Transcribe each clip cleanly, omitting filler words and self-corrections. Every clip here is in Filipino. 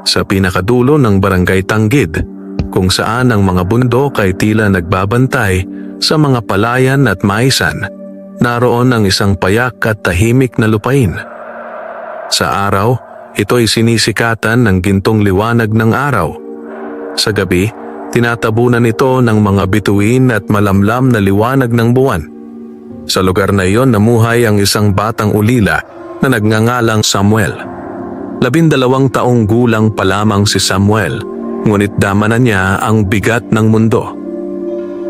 sa pinakadulo ng barangay Tanggid, kung saan ang mga bundok ay tila nagbabantay sa mga palayan at maisan. Naroon ang isang payak at tahimik na lupain. Sa araw, ito'y sinisikatan ng gintong liwanag ng araw. Sa gabi, tinatabunan ito ng mga bituin at malamlam na liwanag ng buwan. Sa lugar na iyon namuhay ang isang batang ulila na nagngangalang Samuel. 12 taong gulang pa lamang si Samuel, ngunit dama na niya ang bigat ng mundo.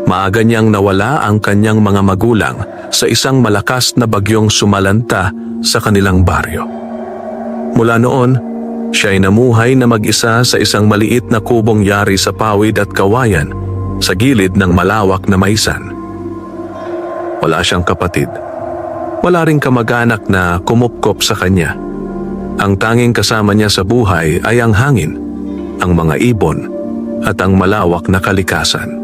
Maaga niyang nawala ang kanyang mga magulang sa isang malakas na bagyong sumalanta sa kanilang baryo. Mula noon, siya ay namuhay na mag-isa sa isang maliit na kubong yari sa pawid at kawayan sa gilid ng malawak na maisan. Wala siyang kapatid. Wala ring kamag-anak na kumupkop sa kanya. Ang tanging kasama niya sa buhay ay ang hangin, ang mga ibon, at ang malawak na kalikasan.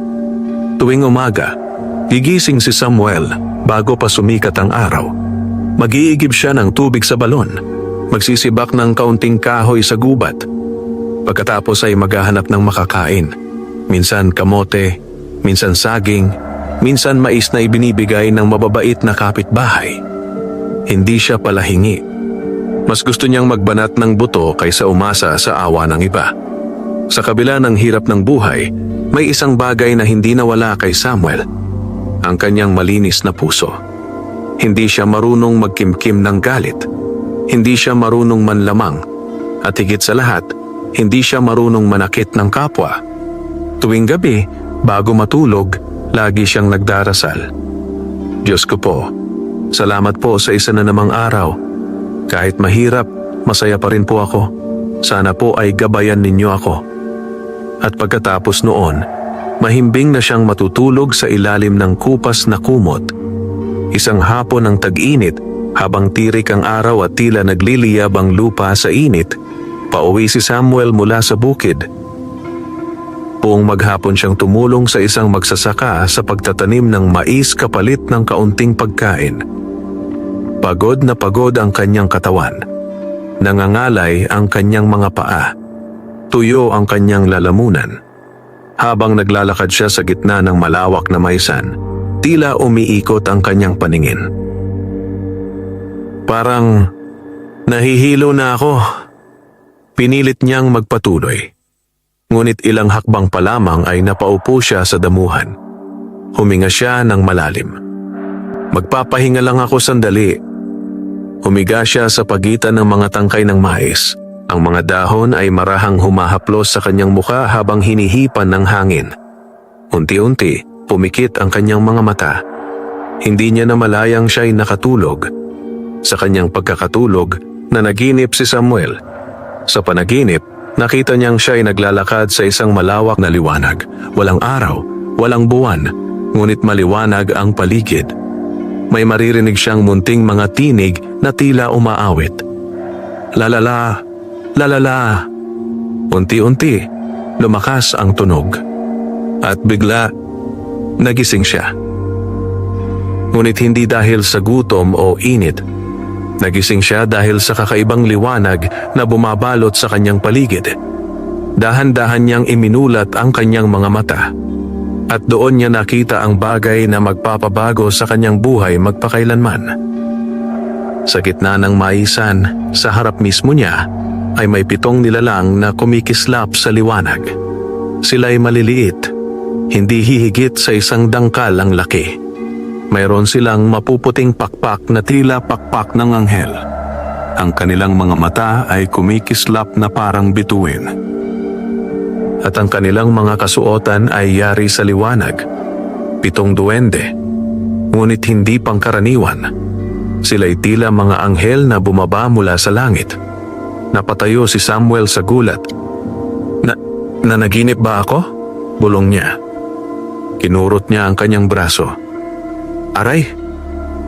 Tuwing umaga, gigising si Samuel bago pa sumikat ang araw. Mag-iigib siya ng tubig sa balon, magsisibak ng kaunting kahoy sa gubat. Pagkatapos ay maghahanap ng makakain. Minsan kamote, minsan saging, minsan mais na ibinibigay ng mababait na kapitbahay. Hindi siya palahingi. Mas gusto niyang magbanat ng buto kaysa umasa sa awa ng iba. Sa kabila ng hirap ng buhay, may isang bagay na hindi nawala kay Samuel, ang kanyang malinis na puso. Hindi siya marunong magkimkim ng galit. Hindi siya marunong manlamang. At higit sa lahat, hindi siya marunong manakit ng kapwa. Tuwing gabi, bago matulog, lagi siyang nagdarasal. Diyos ko po, salamat po sa isa na namang araw. Kahit mahirap, masaya pa rin po ako. Sana po ay gabayan ninyo ako. At pagkatapos noon, mahimbing na siyang matutulog sa ilalim ng kupas na kumot. Isang hapon ng tag-init, habang tirik ang araw at tila nagliliyab ang lupa sa init, pauwi si Samuel mula sa bukid. Buong maghapon siyang tumulong sa isang magsasaka sa pagtatanim ng mais kapalit ng kaunting pagkain. Pagod na pagod ang kanyang katawan. Nangangalay ang kanyang mga paa. Tuyo ang kanyang lalamunan. Habang naglalakad siya sa gitna ng malawak na maisan, tila umiikot ang kanyang paningin. Parang nahihilo na ako. Pinilit niyang magpatuloy. Ngunit ilang hakbang pa lamang ay napaupo siya sa damuhan. Huminga siya ng malalim. Magpapahinga lang ako sandali. Humiga siya sa pagitan ng mga tangkay ng mais. Ang mga dahon ay marahang humahaplos sa kanyang muka habang hinihipan ng hangin. Unti-unti, pumikit ang kanyang mga mata. Hindi niya namalayang siya'y nakatulog. Sa kanyang pagkakatulog, nanaginip si Samuel. Sa panaginip, nakita niyang siya'y naglalakad sa isang malawak na liwanag. Walang araw, walang buwan, ngunit maliwanag ang paligid. May maririnig siyang munting mga tinig na tila umaawit. Lalala, lalala. Unti-unti, lumakas ang tunog. At bigla, nagising siya. Ngunit hindi dahil sa gutom o init. Nagising siya dahil sa kakaibang liwanag na bumabalot sa kanyang paligid. Dahan-dahan niyang iminulat ang kanyang mga mata. At doon niya nakita ang bagay na magpapabago sa kanyang buhay magpakailanman. Sa gitna ng maisan, sa harap mismo niya, ay may 7 nilalang na kumikislap sa liwanag. Sila'y maliliit, hindi hihigit sa isang dangkal ang laki. Mayroon silang mapuputing pakpak na tila pakpak ng anghel. Ang kanilang mga mata ay kumikislap na parang bituin. At ang kanilang mga kasuotan ay yari sa liwanag. 7 duwende, ngunit hindi pangkaraniwan. Sila'y tila mga anghel na bumaba mula sa langit. Napatayo si Samuel sa gulat. Nanaginip ba ako? Bulong niya. Kinurot niya ang kanyang braso. Aray,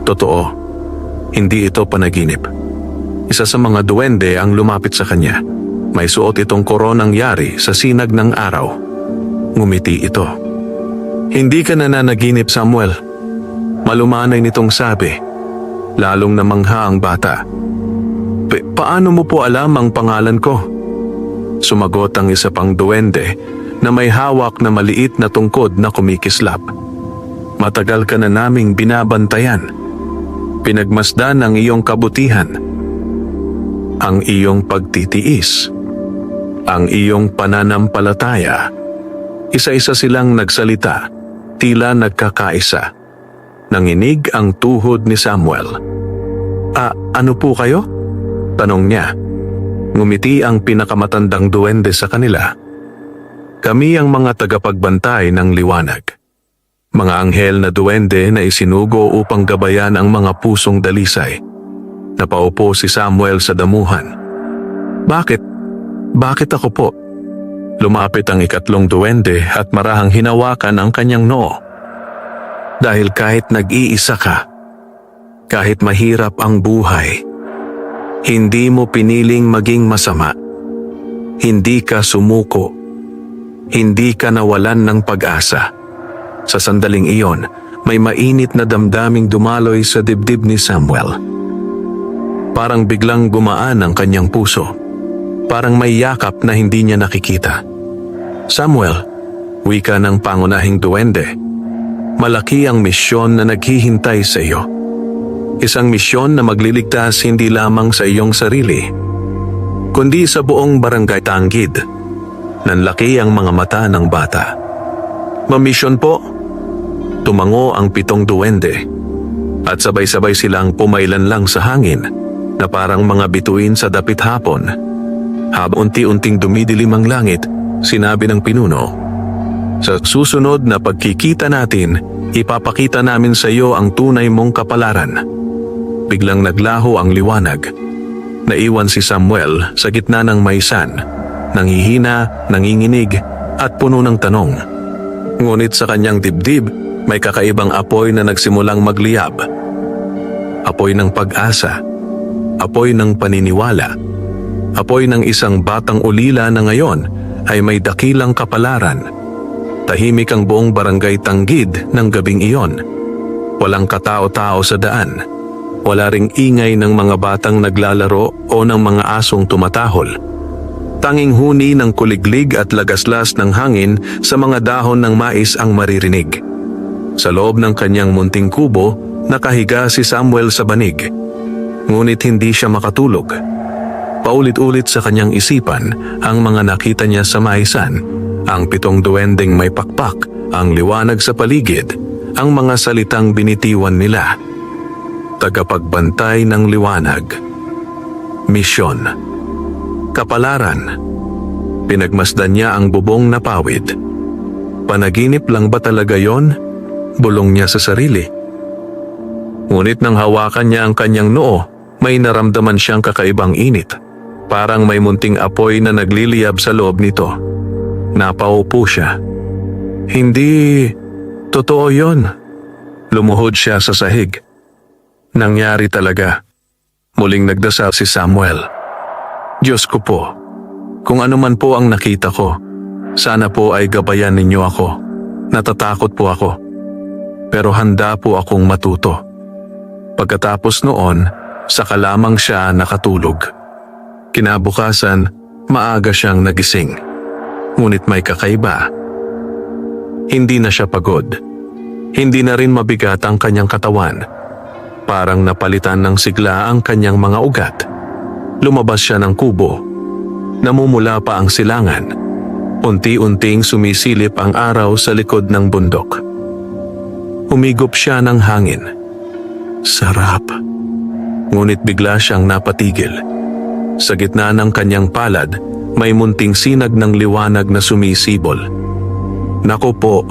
totoo. Hindi ito panaginip. Isa sa mga duwende ang lumapit sa kanya. May suot itong koronang yari sa sinag ng araw. Ngumiti ito. Hindi ka nananaginip, Samuel. Malumanay nitong sabi. Lalong namangha ang bata. Paano mo po alam ang pangalan ko? Sumagot ang isa pang duwende na may hawak na maliit na tungkod na kumikislap. Matagal ka na naming binabantayan. Pinagmasdan ang iyong kabutihan, ang iyong pagtitiis, ang iyong pananampalataya. Isa-isa silang nagsalita, tila nagkakaisa. Nanginig ang tuhod ni Samuel. Ano po kayo? Tanong niya. Ngumiti ang pinakamatandang duwende sa kanila. Kami ang mga tagapagbantay ng liwanag. Mga anghel na duwende na isinugo upang gabayan ang mga pusong dalisay. Napaupo si Samuel sa damuhan. Bakit? Bakit ako po? Lumapit ang ikatlong duwende at marahang hinawakan ang kanyang noo. Dahil kahit nag-iisa ka, kahit mahirap ang buhay, hindi mo piniling maging masama. Hindi ka sumuko. Hindi ka nawalan ng pag-asa. Sa sandaling iyon, may mainit na damdaming dumaloy sa dibdib ni Samuel. Parang biglang gumaan ang kanyang puso. Parang may yakap na hindi niya nakikita. Samuel, wika ng pangunahing duwende, malaki ang misyon na naghihintay sa iyo. Isang misyon na magliligtas hindi lamang sa iyong sarili, kundi sa buong barangay Tanggid. Nanlaki ang mga mata ng bata. Mamisyon po. Tumango ang 7 duwende at sabay-sabay silang pumailan lang sa hangin na parang mga bituin sa dapit hapon. Habang unti-unting dumidilim ang langit, sinabi ng pinuno, sa susunod na pagkikita natin, ipapakita namin sa iyo ang tunay mong kapalaran. Biglang naglaho ang liwanag. Naiwan si Samuel sa gitna ng maisan, nanghihina, nanginginig at puno ng tanong. Ngunit sa kanyang dibdib, may kakaibang apoy na nagsimulang magliyab. Apoy ng pag-asa, apoy ng paniniwala, apoy ng isang batang ulila na ngayon ay may dakilang kapalaran. Tahimik ang buong barangay Tanggid ng gabing iyon. Walang katao-tao sa daan. Wala ring ingay ng mga batang naglalaro o ng mga asong tumatahol. Tanging huni ng kuliglig at lagaslas ng hangin sa mga dahon ng mais ang maririnig. Sa loob ng kanyang munting kubo, nakahiga si Samuel sa banig. Ngunit hindi siya makatulog. Paulit-ulit sa kanyang isipan ang mga nakita niya sa maisan, ang 7 duwendeng may pakpak, ang liwanag sa paligid, ang mga salitang binitiwan nila. Tagapagbantay ng liwanag. Misyon. Kapalaran. Pinagmasdan niya ang bubong na pawid. Panaginip lang ba talaga yon? Bulong niya sa sarili. Ngunit nang hawakan niya ang kanyang noo, may naramdaman siyang kakaibang init. Parang may munting apoy na nagliliyab sa loob nito. Napaupo siya. Hindi totoo yon. Lumuhod siya sa sahig. Nangyari talaga. Muling nagdasal si Samuel. Diyos ko po, kung ano man po ang nakita ko, sana po ay gabayan ninyo ako. Natatakot po ako. Pero handa po akong matuto. Pagkatapos noon, saka lamang siya nakatulog. Kinabukasan, maaga siyang nagising. Ngunit may kakaiba. Hindi na siya pagod. Hindi na rin mabigat ang kanyang katawan. Parang napalitan ng sigla ang kanyang mga ugat. Lumabas siya ng kubo. Namumula pa ang silangan. Unti-unting sumisilip ang araw sa likod ng bundok. Humigop siya ng hangin. Sarap. Ngunit bigla siyang napatigil. Sa gitna ng kanyang palad, may munting sinag ng liwanag na sumisibol. Naku po,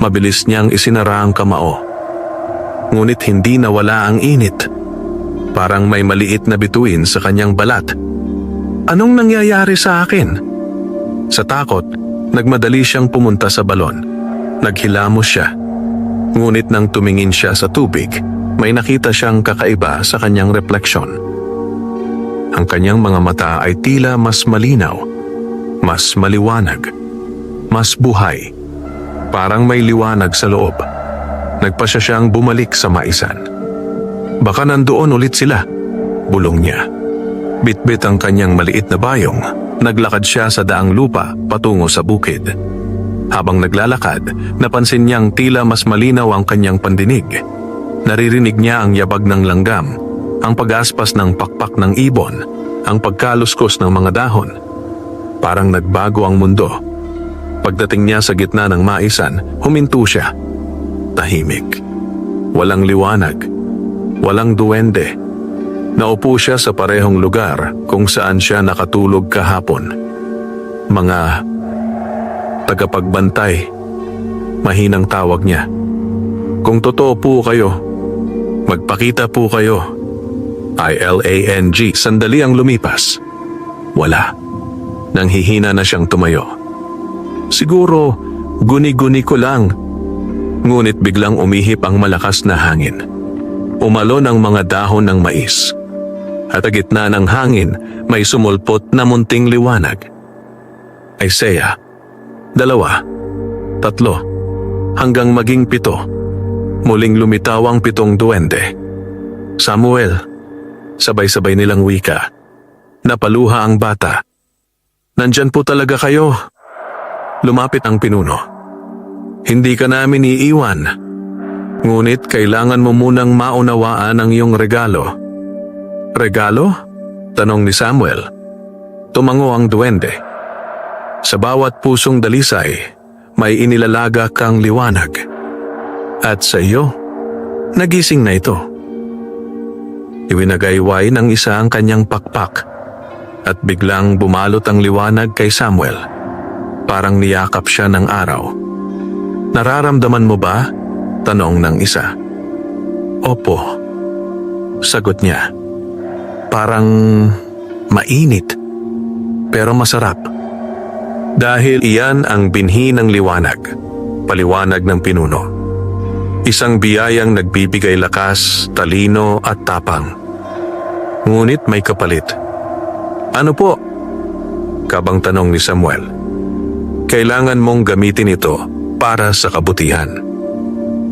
mabilis niyang isinara ang kamao. Ngunit hindi nawala ang init. Parang may maliit na bituin sa kanyang balat. Anong nangyayari sa akin? Sa takot, nagmadali siyang pumunta sa balon. Naghilamos siya. Ngunit nang tumingin siya sa tubig, may nakita siyang kakaiba sa kanyang refleksyon. Ang kanyang mga mata ay tila mas malinaw, mas maliwanag, mas buhay. Parang may liwanag sa loob. Nagpasya siyang bumalik sa maisan. Baka nandoon ulit sila, bulong niya. Bitbit ang kanyang maliit na bayong, Naglakad siya sa daang lupa patungo sa bukid. Habang naglalakad, napansin niyang tila mas malinaw ang kanyang pandinig. Naririnig niya ang yabag ng langgam, ang pag-aspas ng pakpak ng ibon, ang pagkaluskos ng mga dahon. Parang nagbago ang mundo. Pagdating niya sa gitna ng maisan, huminto siya. Tahimik. Walang liwanag. Walang duwende. Naupo siya sa parehong lugar kung saan siya nakatulog kahapon. Mga tagapagbantay. Mahinang tawag niya. Kung totoo po kayo, magpakita po kayo. ILANG. Sandali ang lumipas. Wala. Nanghihina na siyang tumayo. Siguro, guni-guni ko lang. Ngunit biglang umihip ang malakas na hangin. Umalon ang mga dahon ng mais. At sa gitna ng hangin, may sumulpot na munting liwanag. Isaiah, 2, 3, hanggang maging 7. Muling lumitaw ang 7 duwende. Samuel, sabay-sabay nilang wika. Napaluha ang bata. Nandyan po talaga kayo. Lumapit ang pinuno. Hindi ka namin iiwan. Ngunit kailangan mo munang maunawaan ang iyong regalo. Regalo? Tanong ni Samuel. Tumango ang duwende. Sa bawat pusong dalisay, may inilalaga kang liwanag. At sa iyo, nagising na ito. Iwinagayway ng isa ang kanyang pakpak at biglang bumalot ang liwanag kay Samuel. Parang niyakap siya ng araw. Nararamdaman mo ba? Tanong ng isa. Opo. Sagot niya. Parang mainit, pero masarap. Dahil iyan ang binhi ng liwanag, paliwanag ng pinuno. Isang biyayang nagbibigay lakas, talino at tapang. Ngunit may kapalit. Ano po? Kabang tanong ni Samuel. Kailangan mong gamitin ito para sa kabutihan.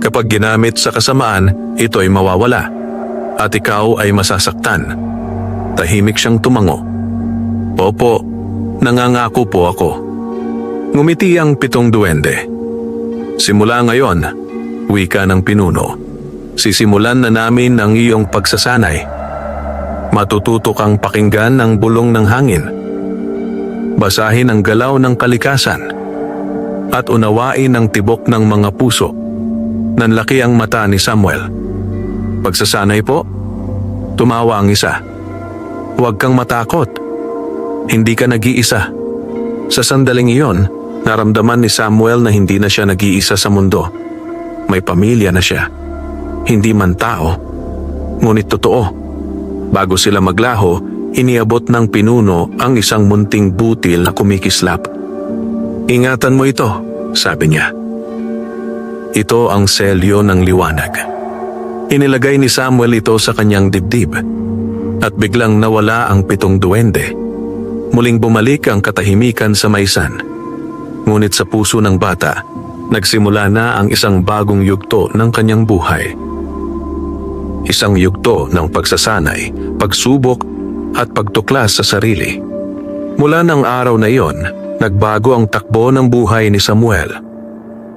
Kapag ginamit sa kasamaan, ito ay mawawala at ikaw ay masasaktan. Tahimik siyang tumango. Opo, nangangako po ako. Ngumiti ang 7 duwende. Simula ngayon, wika ng pinuno, sisimulan na namin ang iyong pagsasanay. Matututo kang pakinggan ang bulong ng hangin. Basahin ang galaw ng kalikasan at unawain ang tibok ng mga puso. Nanlaki ang mata ni Samuel. Pagsasanay po? Tumawa ang isa. Huwag kang matakot. Hindi ka nag-iisa. Sa sandaling iyon, naramdaman ni Samuel na hindi na siya nag-iisa sa mundo. May pamilya na siya. Hindi man tao, ngunit totoo. Bago sila maglaho, iniabot ng pinuno ang isang munting butil na kumikislap. Ingatan mo ito, sabi niya. Ito ang selyo ng liwanag. Inilagay ni Samuel ito sa kanyang dibdib at biglang nawala ang 7 duwende. Muling bumalik ang katahimikan sa maisan. Ngunit sa puso ng bata, nagsimula na ang isang bagong yugto ng kanyang buhay. Isang yugto ng pagsasanay, pagsubok at pagtuklas sa sarili. Mula ng araw na iyon, nagbago ang takbo ng buhay ni Samuel.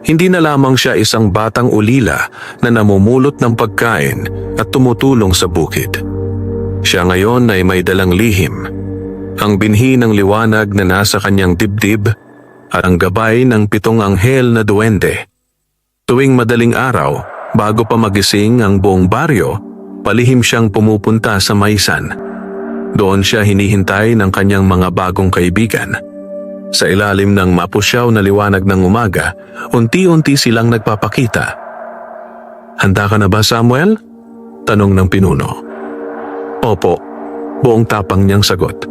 Hindi na lamang siya isang batang ulila na namumulot ng pagkain at tumutulong sa bukid. Siya ngayon ay may dalang lihim, ang binhi ng liwanag na nasa kanyang dibdib at ang gabay ng 7 anghel na duwende. Tuwing madaling araw, bago pa magising ang buong baryo, palihim siyang pumupunta sa maisan. Doon siya hinihintay ng kanyang mga bagong kaibigan. Sa ilalim ng mapusyaw na liwanag ng umaga, unti-unti silang nagpapakita. Handa ka na ba, Samuel? Tanong ng pinuno. Opo, buong tapang niyang sagot.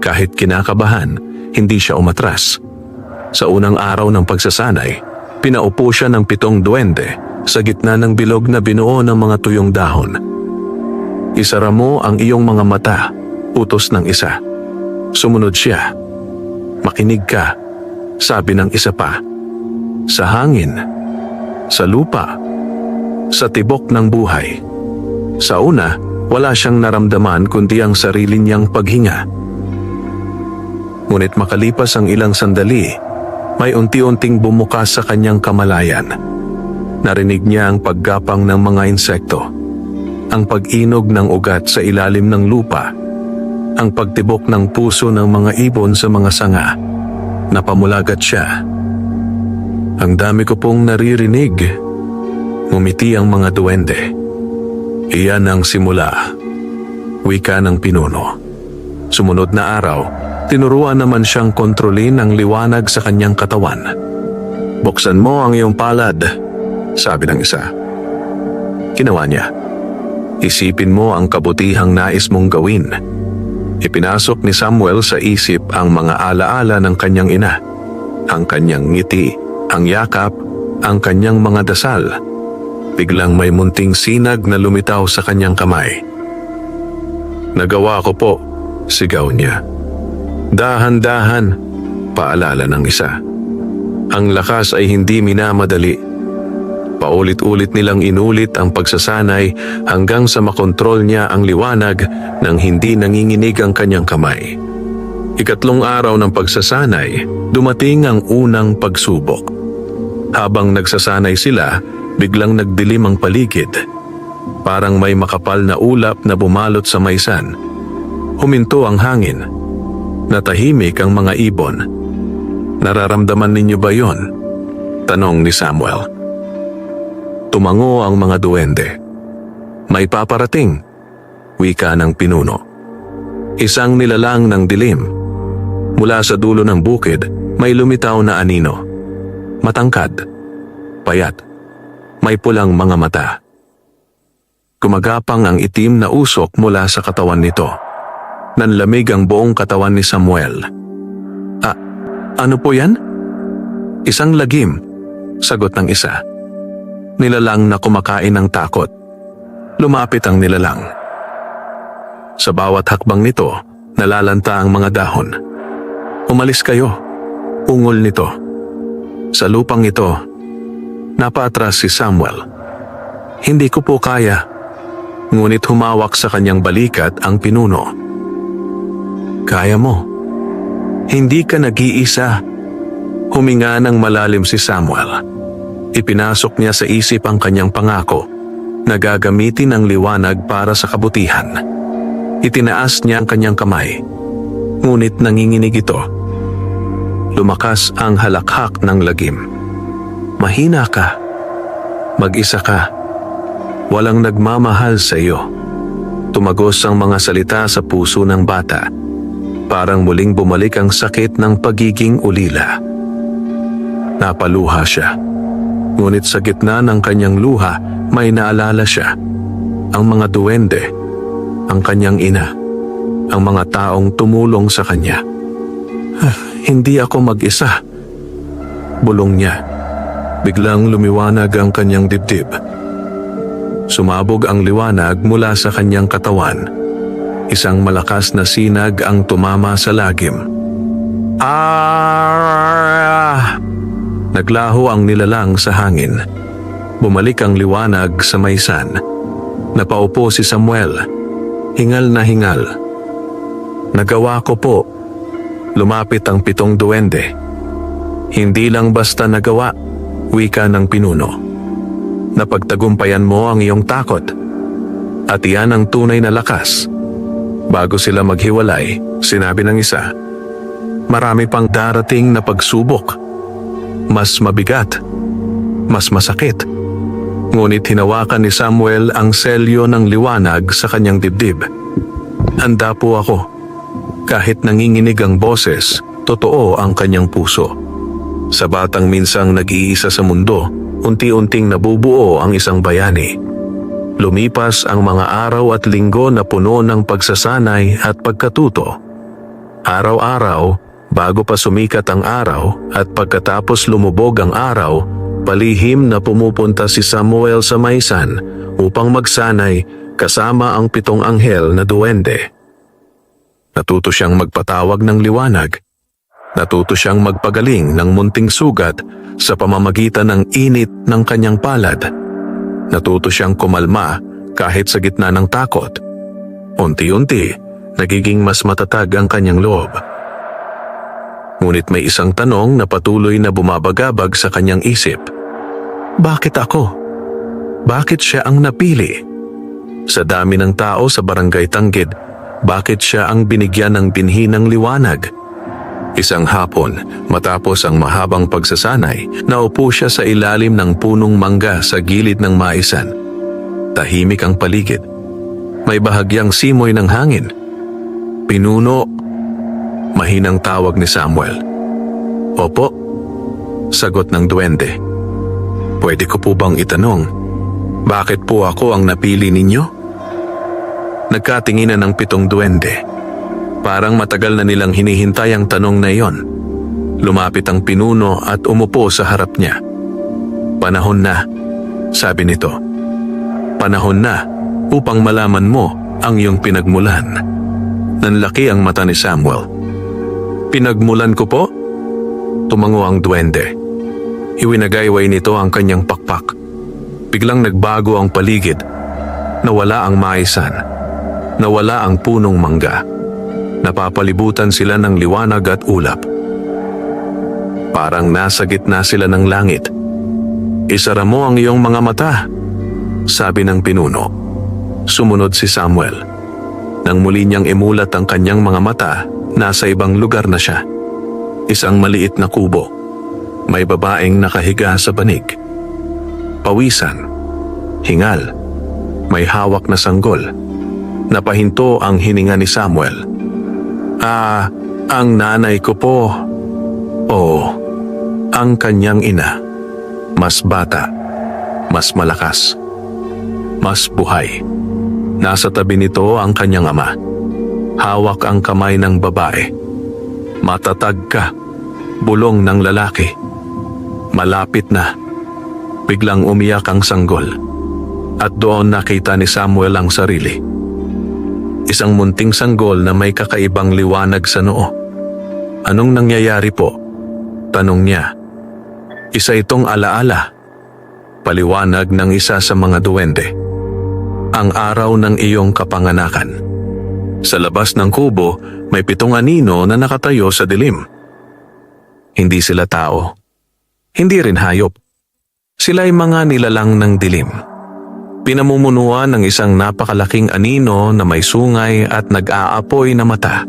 Kahit kinakabahan, hindi siya umatras. Sa unang araw ng pagsasanay, pinaupo siya ng 7 duwende sa gitna ng bilog na binuo ng mga tuyong dahon. Isara mo ang iyong mga mata, utos ng isa. Sumunod siya. Makinig ka, sabi ng isa pa. Sa hangin, sa lupa, sa tibok ng buhay. Sa una, wala siyang naramdaman kundi ang sarili niyang paghinga. Ngunit makalipas ang ilang sandali, may unti-unting bumukas sa kanyang kamalayan. Narinig niya ang paggapang ng mga insekto, ang pag-inog ng ugat sa ilalim ng lupa, ang pagtibok ng puso ng mga ibon sa mga sanga. Napamulagat siya. Ang dami ko pong naririnig. Ngumiti ang mga duwende. Iyan ang simula. Wika ng pinuno. Sumunod na araw, tinuruan naman siyang kontrolin ang liwanag sa kanyang katawan. Buksan mo ang iyong palad, sabi ng isa. Ginawa niya. Isipin mo ang kabutihang nais mong gawin. Ipinasok ni Samuel sa isip ang mga alaala ng kanyang ina, ang kanyang ngiti, ang yakap, ang kanyang mga dasal. Biglang may munting sinag na lumitaw sa kanyang kamay. Nagawa ko po, sigaw niya. Dahan-dahan, paalala ng isa. Ang lakas ay hindi minamadali. Paulit-ulit nilang inulit ang pagsasanay hanggang sa makontrol niya ang liwanag nang hindi nanginginig ang kanyang kamay. Ikatlong araw ng pagsasanay, dumating ang unang pagsubok. Habang nagsasanay sila, biglang nagdilim ang paligid. Parang may makapal na ulap na bumalot sa maysan. Huminto ang hangin. Natahimik ang mga ibon. Nararamdaman ninyo ba yon? Tanong ni Samuel. Tumango ang mga duwende. May paparating, wika ng pinuno. Isang nilalang ng dilim. Mula sa dulo ng bukid, may lumitaw na anino. Matangkad, payat, may pulang mga mata. Gumagapang ang itim na usok mula sa katawan nito. Nanlamig ang buong katawan ni Samuel. Ano po yan? Isang lagim, sagot ng isa. Nilalang na kumakain ng takot. Lumapit ang nilalang. Sa bawat hakbang nito, nalalanta ang mga dahon. Umalis kayo, ungol nito. Sa lupang ito, napaatras si Samuel. Hindi ko po kaya, ngunit humawak sa kanyang balikat ang pinuno. Kaya mo. Hindi ka nag-iisa. Huminga ng malalim si Samuel. Ipinasok niya sa isip ang kanyang pangako na gagamitin ang liwanag para sa kabutihan. Itinaas niya ang kanyang kamay, ngunit nanginginig ito. Lumakas ang halakhak ng lagim. Mahina ka. Mag-isa ka. Walang nagmamahal sa iyo. Tumagos ang mga salita sa puso ng bata. Parang muling bumalik ang sakit ng pagiging ulila. Napaluha siya. Ngunit sa gitna ng kanyang luha, may naalala siya. Ang mga duwende, ang kanyang ina, ang mga taong tumulong sa kanya. Hindi ako mag-isa. Bulong niya. Biglang lumiwanag ang kanyang dibdib. Sumabog ang liwanag mula sa kanyang katawan. Isang malakas na sinag ang tumama sa lagim. Naglaho ang nilalang sa hangin. Bumalik ang liwanag sa maysan. Napaupo si Samuel. Hingal na hingal. Nagawa ko po. Lumapit ang 7 duwende. Hindi lang basta nagawa, wika ng pinuno. Napagtagumpayan mo ang iyong takot. At iyan ang tunay na lakas. Bago sila maghiwalay, sinabi ng isa, marami pang darating na pagsubok. Mas mabigat, mas masakit. Ngunit hinawakan ni Samuel ang selyo ng liwanag sa kanyang dibdib. Handa po ako. Kahit nanginginig ang boses, totoo ang kanyang puso. Sa batang minsang nag-iisa sa mundo, unti-unting nabubuo ang isang bayani. Lumipas ang mga araw at linggo na puno ng pagsasanay at pagkatuto. Araw-araw, bago pa sumikat ang araw at pagkatapos lumubog ang araw, palihim na pumupunta si Samuel sa maysan upang magsanay kasama ang 7 anghel na duwende. Natuto siyang magpatawag ng liwanag. Natuto siyang magpagaling ng munting sugat sa pamamagitan ng init ng kanyang palad. Natuto siyang kumalma kahit sa gitna ng takot. Unti-unti, nagiging mas matatag ang kanyang loob. Ngunit may isang tanong na patuloy na bumabagabag sa kanyang isip. Bakit ako? Bakit siya ang napili? Sa dami ng tao sa barangay Tanggid, bakit siya ang binigyan ng binhi ng liwanag? Isang hapon, matapos ang mahabang pagsasanay, naupo siya sa ilalim ng punong mangga sa gilid ng maisan. Tahimik ang paligid. May bahagyang simoy ng hangin. Pinuno. Mahinang tawag ni Samuel. Opo, sagot ng duwende. Pwede ko po bang itanong, bakit po ako ang napili ninyo? Nagkatinginan ng 7 duwende. Parang matagal na nilang hinihintay ang tanong na iyon. Lumapit ang pinuno at umupo sa harap niya. Panahon na, sabi nito. Panahon na upang malaman mo ang iyong pinagmulan. Nanlaki ang mata ni Samuel. Pinagmulan ko po? Tumango ang duwende. Iwinagayway nito ang kanyang pakpak. Biglang nagbago ang paligid. Nawala ang maisan. Nawala ang punong mangga. Napapalibutan sila ng liwanag at ulap. Parang nasa gitna sila ng langit. Isara mo ang iyong mga mata, sabi ng pinuno. Sumunod si Samuel. Nang muli niyang imulat ang kanyang mga mata, nasa ibang lugar na siya. Isang maliit na kubo. May babaeng nakahiga sa banig. Pawisan. Hingal. May hawak na sanggol. Napahinto ang hininga ni Samuel. Ang nanay ko po. Oo, ang kanyang ina. Mas bata. Mas malakas. Mas buhay. Nasa tabi nito ang kanyang ama. Hawak ang kamay ng babae. Matatag ka. Bulong ng lalaki. Malapit na. Biglang umiyak ang sanggol. At doon nakita ni Samuel ang sarili. Isang munting sanggol na may kakaibang liwanag sa noo. Anong nangyayari po? Tanong niya. Isa itong alaala. Paliwanag ng isa sa mga duwende. Ang araw ng iyong kapanganakan. Sa labas ng kubo, may 7 anino na nakatayo sa dilim. Hindi sila tao. Hindi rin hayop. Sila'y mga nilalang ng dilim. Pinamumunuan ng isang napakalaking anino na may sungay at nag-aapoy na mata.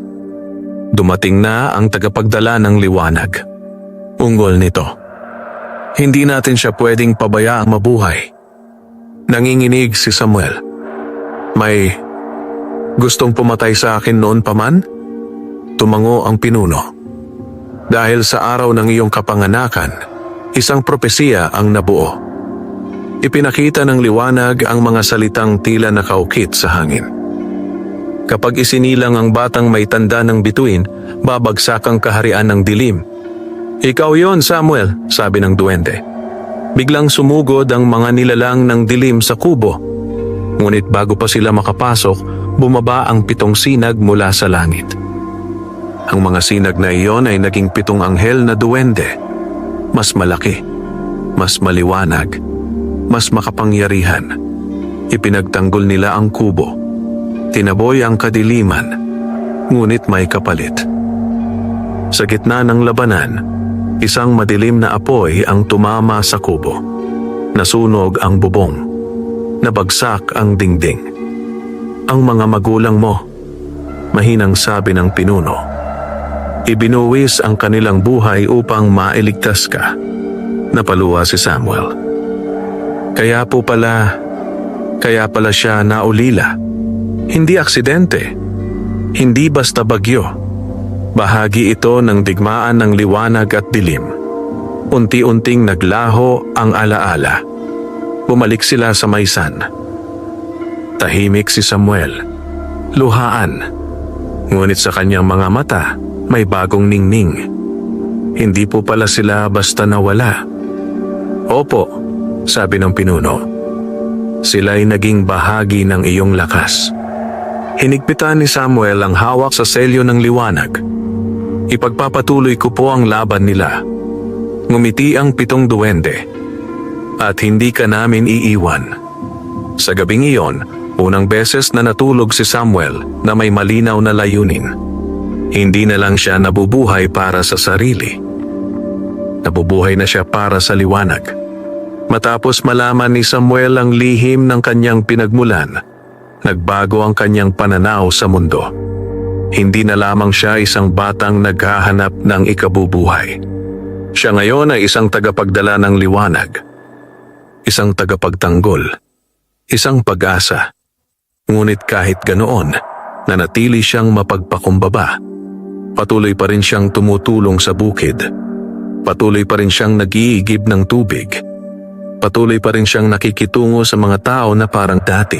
Dumating na ang tagapagdala ng liwanag. Ungol nito. Hindi natin siya pwedeng pabayaang mabuhay. Nanginginig si Samuel. May gustong pumatay sa akin noon pa man? Tumango ang pinuno. Dahil sa araw ng iyong kapanganakan, isang propesiya ang nabuo. Ipinakita ng liwanag ang mga salitang tila nakaukit sa hangin. Kapag isinilang ang batang may tanda ng bituin, babagsak ang kaharian ng dilim. Ikaw yon, Samuel, sabi ng duwende. Biglang sumugod ang mga nilalang ng dilim sa kubo. Ngunit bago pa sila makapasok, bumaba ang 7 sinag mula sa langit. Ang mga sinag na iyon ay naging 7 anghel na duwende. Mas malaki, mas maliwanag, mas makapangyarihan. Ipinagtanggol nila ang kubo. Tinaboy ang kadiliman, ngunit may kapalit. Sa gitna ng labanan, isang madilim na apoy ang tumama sa kubo. Nasunog ang bubong. Nabagsak ang dingding. Ang mga magulang mo, mahinang sabi ng pinuno. Ibinuwis ang kanilang buhay upang mailigtas ka. Napaluwa si Samuel. Kaya pala siya naulila. Hindi aksidente. Hindi basta bagyo. Bahagi ito ng digmaan ng liwanag at dilim. Unti-unting naglaho ang alaala. Bumalik sila sa maisan. Tahimik si Samuel. Luhaan. Ngunit sa kanyang mga mata, may bagong ningning. Hindi po pala sila basta nawala. Opo, sabi ng pinuno. Sila'y naging bahagi ng iyong lakas. Hinigpitan ni Samuel ang hawak sa selyo ng liwanag. Ipagpapatuloy ko po ang laban nila. Ngumiti ang 7 duwende. At hindi ka namin iiwan. Sa gabing iyon, unang beses na natulog si Samuel na may malinaw na layunin. Hindi na lang siya nabubuhay para sa sarili. Nabubuhay na siya para sa liwanag. Matapos malaman ni Samuel ang lihim ng kanyang pinagmulan, nagbago ang kanyang pananaw sa mundo. Hindi na lamang siya isang batang naghahanap ng ikabubuhay. Siya ngayon ay isang tagapagdala ng liwanag, isang tagapagtanggol, isang pag-asa. Ngunit kahit ganoon, nanatili siyang mapagpakumbaba. Patuloy pa rin siyang tumutulong sa bukid. Patuloy pa rin siyang nag-iigib ng tubig. Patuloy pa rin siyang nakikitungo sa mga tao na parang dati.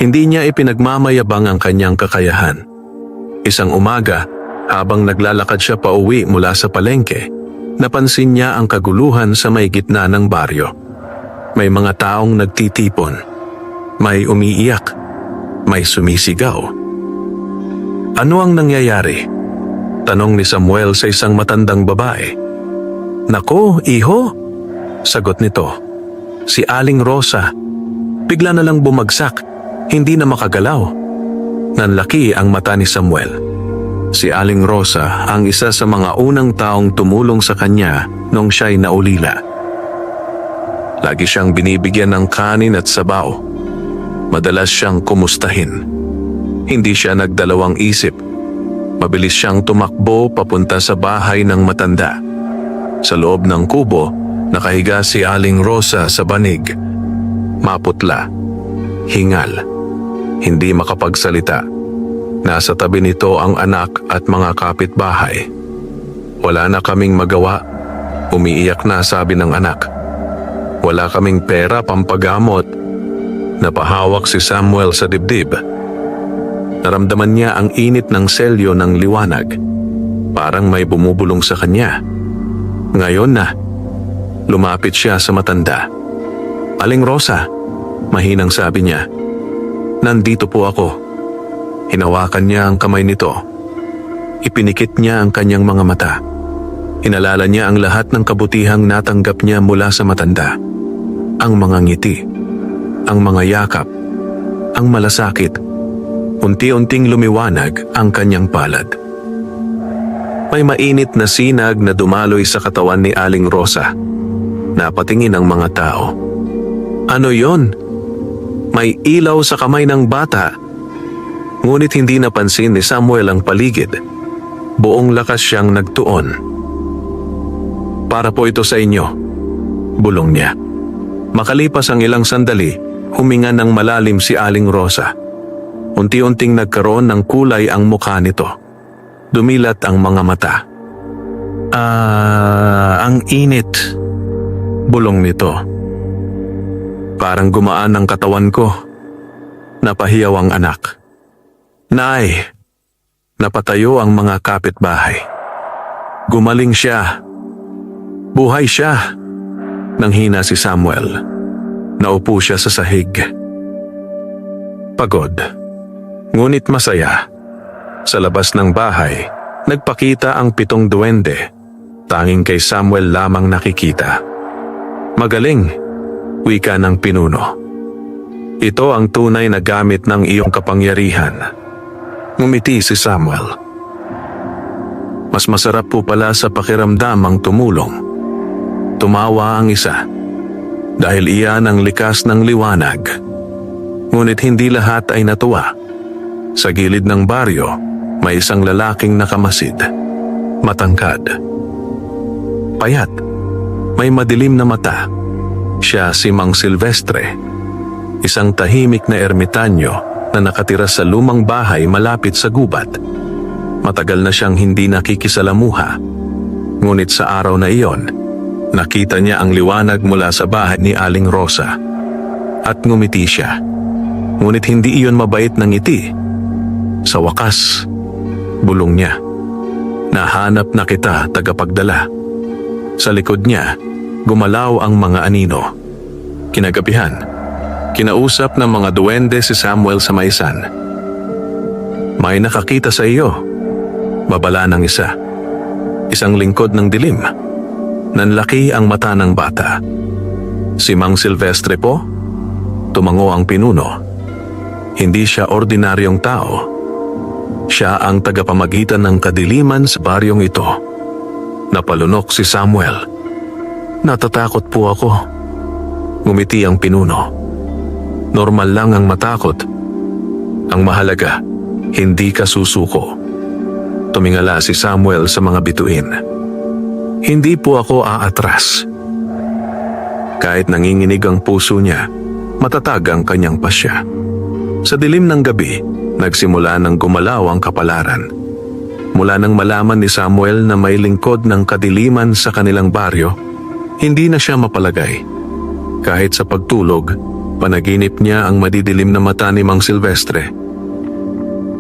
Hindi niya ipinagmamayabang ang kanyang kakayahan. Isang umaga, habang naglalakad siya pauwi mula sa palengke, napansin niya ang kaguluhan sa may gitna ng baryo. May mga taong nagtitipon. May umiiyak. May sumisigaw. Ano ang nangyayari? Tanong ni Samuel sa isang matandang babae. Nako, iho, sagot nito. Si Aling Rosa. Bigla na lang bumagsak, hindi na makagalaw. Nanlaki ang mata ni Samuel. Si Aling Rosa ang isa sa mga unang taong tumulong sa kanya nung siya'y naulila. Lagi siyang binibigyan ng kanin at sabaw. Madalas siyang kumustahin. Hindi siya nagdalawang isip. Mabilis siyang tumakbo papunta sa bahay ng matanda. Sa loob ng kubo, nakahiga si Aling Rosa sa banig. Maputla, hingal, hindi makapagsalita. Nasa tabi nito ang anak at mga kapitbahay. Wala na kaming magawa, umiiyak na sabi ng anak. Wala kaming pera pampagamot. Napahawak si Samuel sa dibdib. Naramdaman niya ang init ng selyo ng liwanag. Parang may bumubulong sa kanya. Ngayon na, lumapit siya sa matanda. Aling Rosa, mahinang sabi niya. Nandito po ako. Hinawakan niya ang kamay nito. Ipinikit niya ang kanyang mga mata. Inalala niya ang lahat ng kabutihang natanggap niya mula sa matanda. Ang mga ngiti, ang mga yakap, ang malasakit. Unti-unting lumiwanag ang kanyang palad. May mainit na sinag na dumaloy sa katawan ni Aling Rosa. Napatingin ang mga tao. Ano yon? May ilaw sa kamay ng bata. Ngunit hindi napansin ni Samuel ang paligid. Buong lakas siyang nagtuon. Para po ito sa inyo, bulong niya. Makalipas ang ilang sandali, huminga ng malalim si Aling Rosa. Unti-unting nagkaroon ng kulay ang mukha nito. Dumilat ang mga mata. Ang init, bulong nito. Parang gumaan ang katawan ko. Napahiyaw ang anak. Nay, napatayo ang mga kapitbahay. Gumaling siya. Buhay siya. Nanghina si Samuel. Naupo siya sa sahig. Pagod. Ngunit masaya. Sa labas ng bahay, nagpakita ang 7 duwende. Tanging kay Samuel lamang nakikita. Magaling, wika ng pinuno. Ito ang tunay na gamit ng iyong kapangyarihan. Ngumiti si Samuel. Mas masarap po pala sa pakiramdam ang tumulong. Tumawa ang isa. Dahil iyan ang likas ng liwanag. Ngunit hindi lahat ay natuwa. Sa gilid ng baryo, may isang lalaking nakamasid. Matangkad. Payat. May madilim na mata. Siya si Mang Silvestre. Isang tahimik na ermitanyo na nakatira sa lumang bahay malapit sa gubat. Matagal na siyang hindi nakikisalamuha. Ngunit sa araw na iyon, nakita niya ang liwanag mula sa bahay ni Aling Rosa. At ngumiti siya. Ngunit hindi iyon mabait na ngiti. Sa wakas, bulong niya. Nahanap na kita, tagapagdala. Sa likod niya, gumalaw ang mga anino. Kinagabihan, kinausap ng mga duwende si Samuel sa maisan. May nakakita sa iyo. Babala ng isa. Isang lingkod ng dilim. Nanlaki ang mata ng bata. Si Mang Silvestre po? Tumango ang pinuno. Hindi siya ordinaryong tao. Siya ang tagapamagitan ng kadiliman sa baryong ito. Napalunok si Samuel. Natatakot po ako. Ngumiti ang pinuno. Normal lang ang matakot. Ang mahalaga, hindi ka susuko. Tumingala si Samuel sa mga bituin. Hindi po ako aatras. Kahit nanginginig ang puso niya, matatag ang kanyang pasya. Sa dilim ng gabi, nagsimula ng gumalaw ang kapalaran. Mula nang malaman ni Samuel na may lingkod ng kadiliman sa kanilang baryo, hindi na siya mapalagay. Kahit sa pagtulog, panaginip niya ang madidilim na mata ni Mang Silvestre.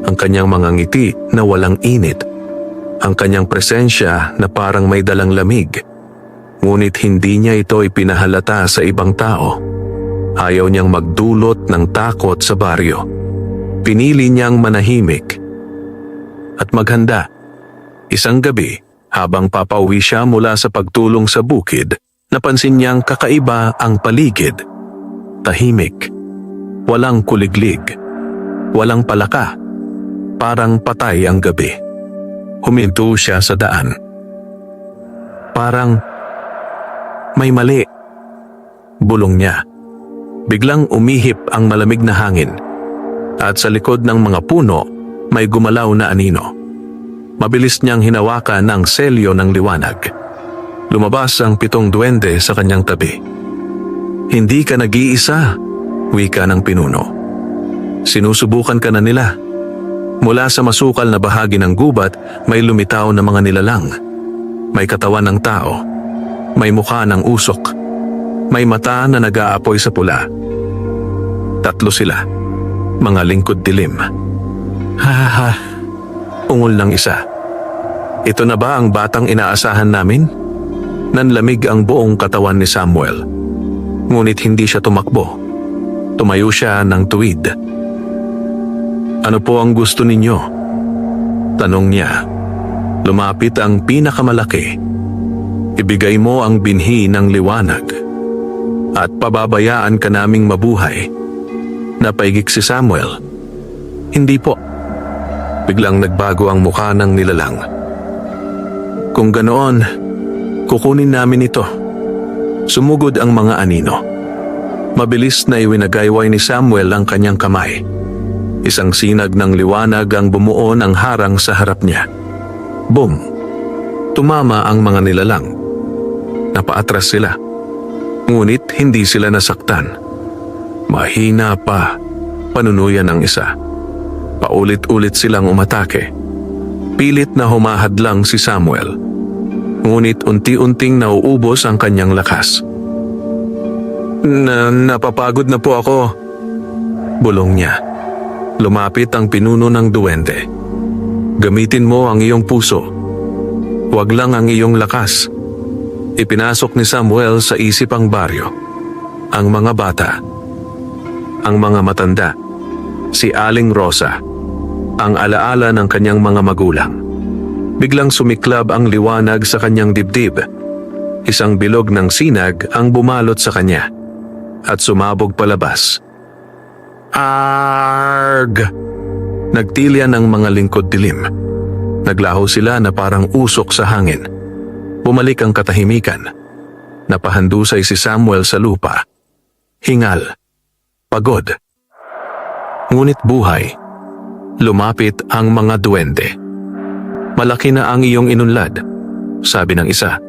Ang kanyang mga ngiti na walang init. Ang kanyang presensya na parang may dalang lamig. Ngunit hindi niya ito ipinahalata sa ibang tao. Ayaw niyang magdulot ng takot sa baryo. Pinili niyang manahimik at maghanda. Isang gabi, habang papauwi siya mula sa pagtulong sa bukid, napansin niyang kakaiba ang paligid. Tahimik, walang kuliglig, walang palaka, parang patay ang gabi. Huminto siya sa daan. Parang may mali. Bulong niya. Biglang umihip ang malamig na hangin. At sa likod ng mga puno, may gumalaw na anino. Mabilis niyang hinawakan ang selyo ng liwanag. Lumabas ang 7 duwende sa kanyang tabi. Hindi ka nag-iisa, wika ng pinuno. Sinusubukan ka na nila. Mula sa masukal na bahagi ng gubat, may lumitaw na mga nilalang. May katawan ng tao. May mukha ng usok. May mata na nag-aapoy sa pula. 3 sila. Mga lingkod dilim. Ha. Ungol ng isa. Ito na ba ang batang inaasahan namin? Nanlamig ang buong katawan ni Samuel. Ngunit hindi siya tumakbo. Tumayo siya ng tuwid. Ano po ang gusto ninyo? Tanong niya. Lumapit ang pinakamalaki. Ibigay mo ang binhi ng liwanag. At pababayaan ka naming mabuhay. Napaigik si Samuel. Hindi po. Biglang nagbago ang mukha ng nilalang. Kung ganoon, kukunin namin ito. Sumugod ang mga anino. Mabilis na iwinagayway ni Samuel ang kanyang kamay. Isang sinag ng liwanag ang bumuo ng harang sa harap niya. Boom! Tumama ang mga nilalang. Napaatras sila. Ngunit hindi sila nasaktan. Mahina pa, panunuyan ang isa. Paulit-ulit silang umatake. Pilit na humahadlang si Samuel. Ngunit unti-unting nauubos ang kanyang lakas. Napapagod na po ako. Bulong niya. Lumapit ang pinuno ng duwende. Gamitin mo ang iyong puso. Huwag lang ang iyong lakas. Ipinasok ni Samuel sa isip ang baryo. Ang mga bata. Ang mga matanda. Si Aling Rosa. Ang alaala ng kanyang mga magulang. Biglang sumiklab ang liwanag sa kanyang dibdib. Isang bilog ng sinag ang bumalot sa kanya. At sumabog palabas. Arg! Nagtilyan ang mga lingkod dilim. Naglaho sila na parang usok sa hangin. Bumalik ang katahimikan. Napahandusay si Samuel sa lupa. Hingal. Pagod. Ngunit buhay. Lumapit ang mga duwende. Malaki na ang iyong inunlad, sabi ng isa.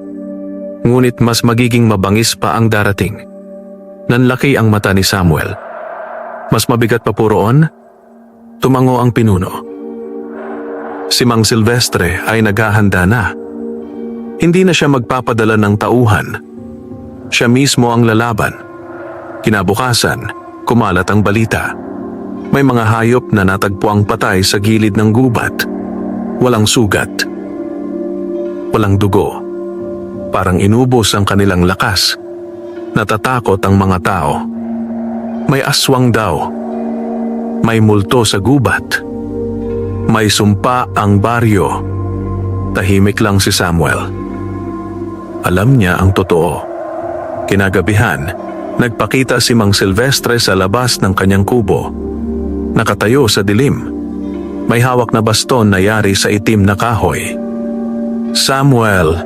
Ngunit mas magiging mabangis pa ang darating. Nanlaki ang mata ni Samuel. Mas mabigat pa po roon? Tumango ang pinuno. Si Mang Silvestre ay naghahanda na. Hindi na siya magpapadala ng tauhan. Siya mismo ang lalaban. Kinabukasan, kumalat ang balita. May mga hayop na natagpuang patay sa gilid ng gubat. Walang sugat. Walang dugo. Parang inubos ang kanilang lakas. Natatakot ang mga tao. May aswang daw. May multo sa gubat. May sumpa ang baryo. Tahimik lang si Samuel. Alam niya ang totoo. Kinagabihan, nagpakita si Mang Silvestre sa labas ng kanyang kubo. Nakatayo sa dilim. May hawak na baston na yari sa itim na kahoy. "Samuel!"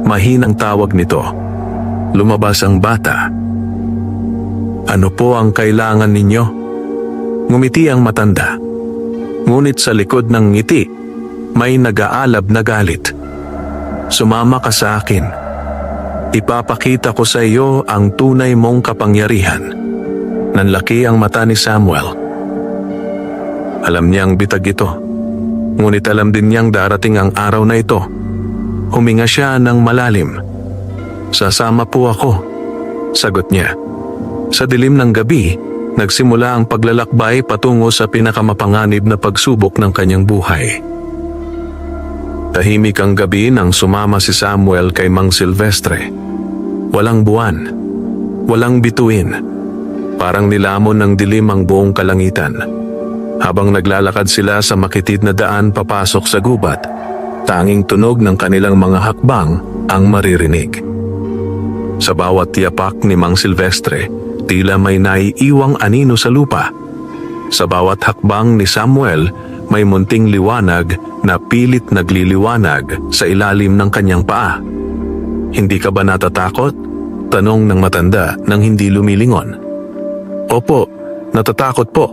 Mahinang tawag nito. Lumabas ang bata. "Ano po ang kailangan ninyo?" Ngumiti ang matanda. Ngunit sa likod ng ngiti, may nag-aalab na galit. "Sumama ka sa akin. Ipapakita ko sa iyo ang tunay mong kapangyarihan." Nanlaki ang mata ni Samuel. Alam niyang bitag ito. Ngunit alam din niyang darating ang araw na ito. Huminga siya ng malalim. "Sasama po ako," sagot niya. Sa dilim ng gabi, nagsimula ang paglalakbay patungo sa pinakamapanganib na pagsubok ng kanyang buhay. Tahimik ang gabi nang sumama si Samuel kay Mang Silvestre. Walang buwan, walang bituin. Parang nilamon ng dilim ang buong kalangitan. Habang naglalakad sila sa makitid na daan papasok sa gubat, tanging tunog ng kanilang mga hakbang ang maririnig. Sa bawat tiyapak ni Mang Silvestre, tila may naiiwang anino sa lupa. Sa bawat hakbang ni Samuel, may munting liwanag na pilit nagliliwanag sa ilalim ng kanyang paa. "Hindi ka ba natatakot?" tanong ng matanda nang hindi lumilingon. "Opo, natatakot po,"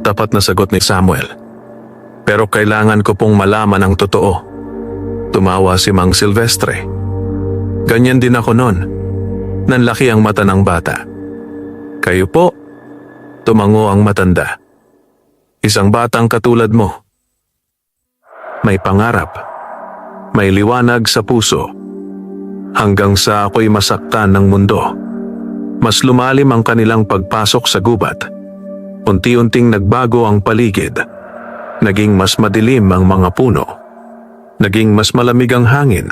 tapat na sagot ni Samuel. "Pero kailangan ko pong malaman ang totoo." Tumawa si Mang Silvestre. "Ganyan din ako noon." Nanlaki ang mata ng bata. "Kayo po?" Tumango ang matanda. "Isang batang katulad mo. May pangarap, may liwanag sa puso. Hanggang sa ako'y masaktan ng mundo." Mas lumalim ang kanilang pagpasok sa gubat. Unti-unting nagbago ang paligid. Naging mas madilim ang mga puno. Naging mas malamig ang hangin.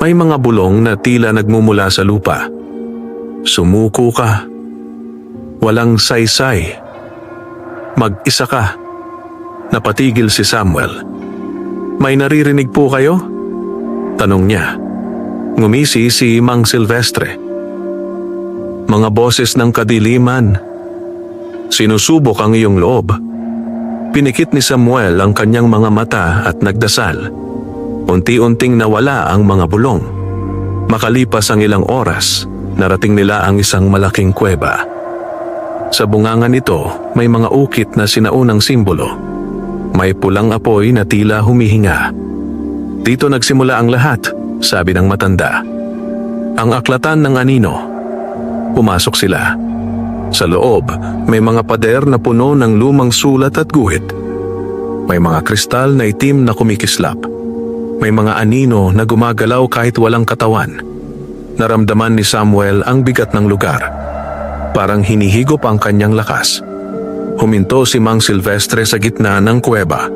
May mga bulong na tila nagmumula sa lupa. "Sumuko ka. Walang saysay. Mag-isa ka." Napatigil si Samuel. "May naririnig po kayo?" tanong niya. Ngumisi si Mang Silvestre. "Mga boses ng kadiliman. Sinusubok ang iyong loob." Pinikit ni Samuel ang kanyang mga mata at nagdasal. Unti-unting nawala ang mga bulong. Makalipas ang ilang oras, narating nila ang isang malaking kuweba. Sa bungangan nito, may mga ukit na sinaunang simbolo. May pulang apoy na tila humihinga. "Dito nagsimula ang lahat," sabi ng matanda. "Ang aklatan ng anino." Pumasok sila. Sa loob, may mga pader na puno ng lumang sulat at guhit. May mga kristal na itim na kumikislap. May mga anino na gumagalaw kahit walang katawan. Naramdaman ni Samuel ang bigat ng lugar. Parang hinihigop ang kanyang lakas. Huminto si Mang Silvestre sa gitna ng kuweba.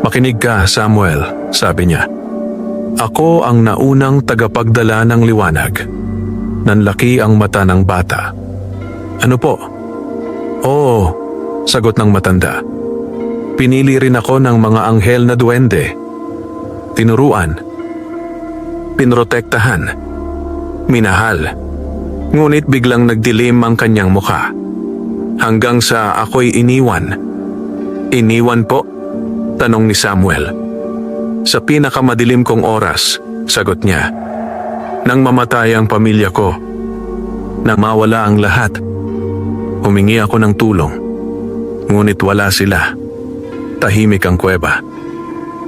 "Makinig ka, Samuel," sabi niya. "Ako ang naunang tagapagdala ng liwanag." Nanlaki ang mata ng bata. "Ano po?" "Oo," sagot ng matanda. "Pinili rin ako ng mga anghel na duwende. Tinuruan, pinrotektahan, minahal. Ngunit biglang nagdilim ang kanyang mukha. Hanggang sa ako'y iniwan." "Iniwan po?" tanong ni Samuel. "Sa pinakamadilim kong oras," sagot niya. "Nang mamatay ang pamilya ko, nang mawala ang lahat, humingi ako ng tulong. Ngunit wala sila. Tahimik ang kuweba.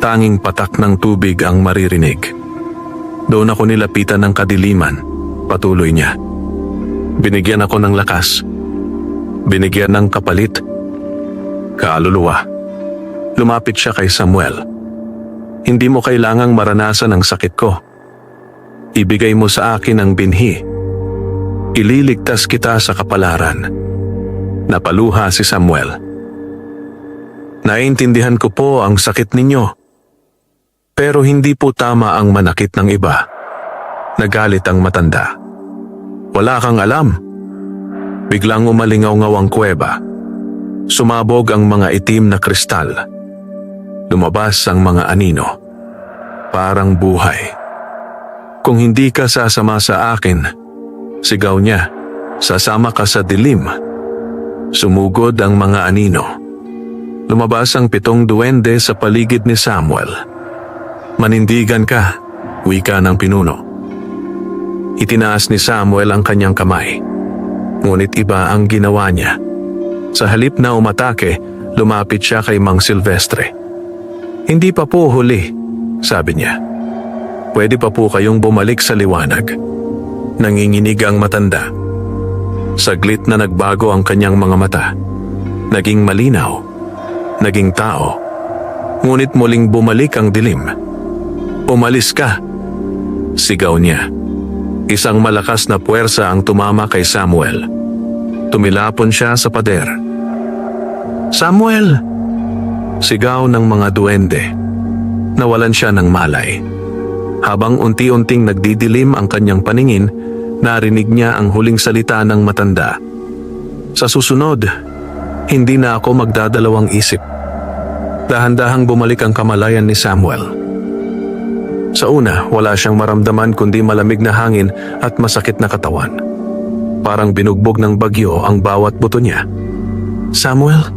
Tanging patak ng tubig ang maririnig. Doon ako nilapitan ng kadiliman," patuloy niya. "Binigyan ako ng lakas. Binigyan ng kapalit. Kaluluwa." Lumapit siya kay Samuel. "Hindi mo kailangang maranasan ang sakit ko. Ibigay mo sa akin ang binhi. Ililigtas kita sa kapalaran." Napaluha si Samuel. "Naiintindihan ko po ang sakit ninyo. Pero hindi po tama ang manakit ng iba." Nagalit ang matanda. "Wala kang alam." Biglang umalingaw-ngaw ang kuweba. Sumabog ang mga itim na kristal. Lumabas ang mga anino. Parang buhay. "Kung hindi ka sasama sa akin," sigaw niya, "sasama ka sa dilim." Sumugod ang mga anino. lumabas ang 7 duwende sa paligid ni Samuel. "Manindigan ka," wika ng pinuno. Itinaas ni Samuel ang kanyang kamay. Ngunit iba ang ginawa niya. Sa halip na umatake, lumapit siya kay Mang Silvestre. "Hindi pa po huli," sabi niya. "Pwede pa po kayong bumalik sa liwanag." Nanginginig ang matanda. Saglit na nagbago ang kanyang mga mata. Naging malinaw. Naging tao. Ngunit muling bumalik ang dilim. "Umalis ka!" sigaw niya. Isang malakas na puwersa ang tumama kay Samuel. Tumilapon siya sa pader. "Samuel!" sigaw ng mga duwende. Nawalan siya ng malay. Habang unti-unting nagdidilim ang kanyang paningin, narinig niya ang huling salita ng matanda. "Sa susunod, hindi na ako magdadalawang isip." Dahan-dahang bumalik ang kamalayan ni Samuel. Sa una, wala siyang maramdaman kundi malamig na hangin at masakit na katawan. Parang binugbog ng bagyo ang bawat buto niya. "Samuel?"